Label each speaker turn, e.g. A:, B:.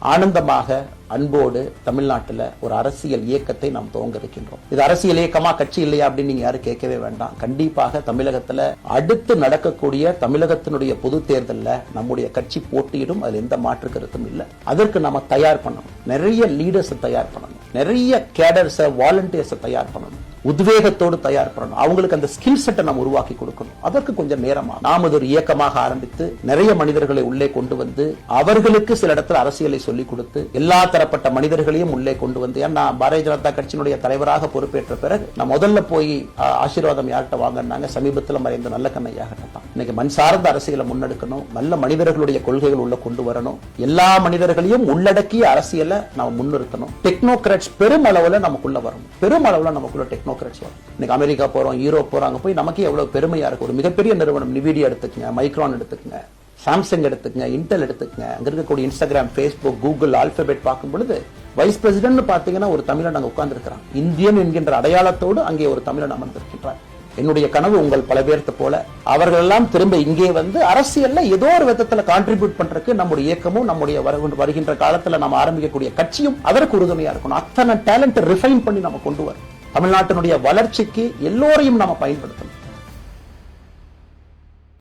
A: ஆனந்தமாக அன்போடு தமிழ்நாட்டில் ஒரு அரசியல் இயக்கத்தை நாம் துவங்க இருக்கின்றோம். இது அரசியல் இயக்கமா கட்சி இல்லையா அப்படின்னு நீங்க யாரும் கேட்கவே வேண்டாம். கண்டிப்பாக தமிழகத்துல அடுத்து நடக்கக்கூடிய தமிழகத்தினுடைய பொது தேர்தலில் நம்முடைய கட்சி போட்டியிடும், அதுல எந்த மாற்று கருத்தும் இல்லை. அதற்கு நம்ம தயார் பண்ணணும். நிறைய லீடர்ஸ் தயார் பண்ணணும், நிறைய கேடர்ஸ் வாலண்டியர்ஸ் தயார் பண்ணணும், உத்வேகத்தோடு தயார் பண்ணணும். அவங்களுக்கு அந்த ஸ்கில் செட்டை நாம் உருவாக்கி கொடுக்கணும். அதற்கு கொஞ்சம் நேரமா நாம் ஒரு இயக்கமாக ஆரம்பித்து நிறைய மனிதர்களை உள்ளே கொண்டு வந்து அவர்களுக்கு சில இடத்துல அரசியலை சொல்லிக் கொடுத்து எல்லா தரப்பட்ட மனிதர்களையும் உள்ளே கொண்டு வந்து, ஏன்னா பாரதிய ஜனதா கட்சியினுடைய தலைவராக பொறுப்பேற்ற பிறகு நான் முதல்ல போய் ஆசீர்வாதம் யார்கிட்ட வாங்கினாங்க, சமீபத்தில் மறைந்த நல்ல கண்ணையாக தான். இன்னைக்கு மண் சார்ந்த அரசியலை முன்னெடுக்கணும், நல்ல மனிதர்களுடைய கொள்கைகள் உள்ள கொண்டு வரணும், எல்லா மனிதர்களையும் உள்ளடக்கிய அரசியலை நாம் முன்னிறுத்தணும். டெக்னோகிராட்ஸ் பெருமளவுல நமக்குள்ள வரணும், பெருமளவுல நமக்குள்ள டெக்னோகிராட்ஸ் வரும். இன்னைக்கு அமெரிக்கா போறோம், யூரோப் போறாங்க, போய் நமக்கு எவ்வளவு பெருமையா இருக்கு. ஒரு மிகப்பெரிய நிறுவனம் நிவிடியா எடுத்துக்கங்க, மைக்ரான் எடுத்துக்கங்க, சாம்சங் எடுத்துக்கங்க, இன்டெல் எடுத்துக்கங்க, அங்க இருக்கக்கூடிய இன்ஸ்டாகிராம், பேஸ்புக், கூகுள், ஆல்பபெட் பார்க்கும் பொழுது வைஸ் பிரசிடென்ட் பாத்தீங்கன்னா ஒரு தமிழன் அங்க உட்கார்ந்து இருக்கிறான். இந்தியன் என்கின்ற அடையாளத்தோடு அங்கே ஒரு தமிழன் அமர்ந்திருக்கின்றான். என்னுடைய கனவு உங்கள் பல பேர்த்த போல அவர்கள் எல்லாம் திரும்ப இங்கே வந்து அரசியல்ல ஏதோ ஒரு விதத்துல கான்ட்ரிபியூட் பண்றதுக்கு நம்முடைய இயக்கமும் நம்முடைய வருகின்ற காலத்துல நம்ம ஆரம்பிக்கக்கூடிய கட்சியும் அதற்கு உறுதுணையா இருக்கணும். அத்தனை டேலண்ட் ரிஃபைன் பண்ணி நம்ம கொண்டு வரும். தமிழ்நாட்டினுடைய வளர்ச்சிக்கு எல்லோரையும் நாம பயன்படுத்தணும்.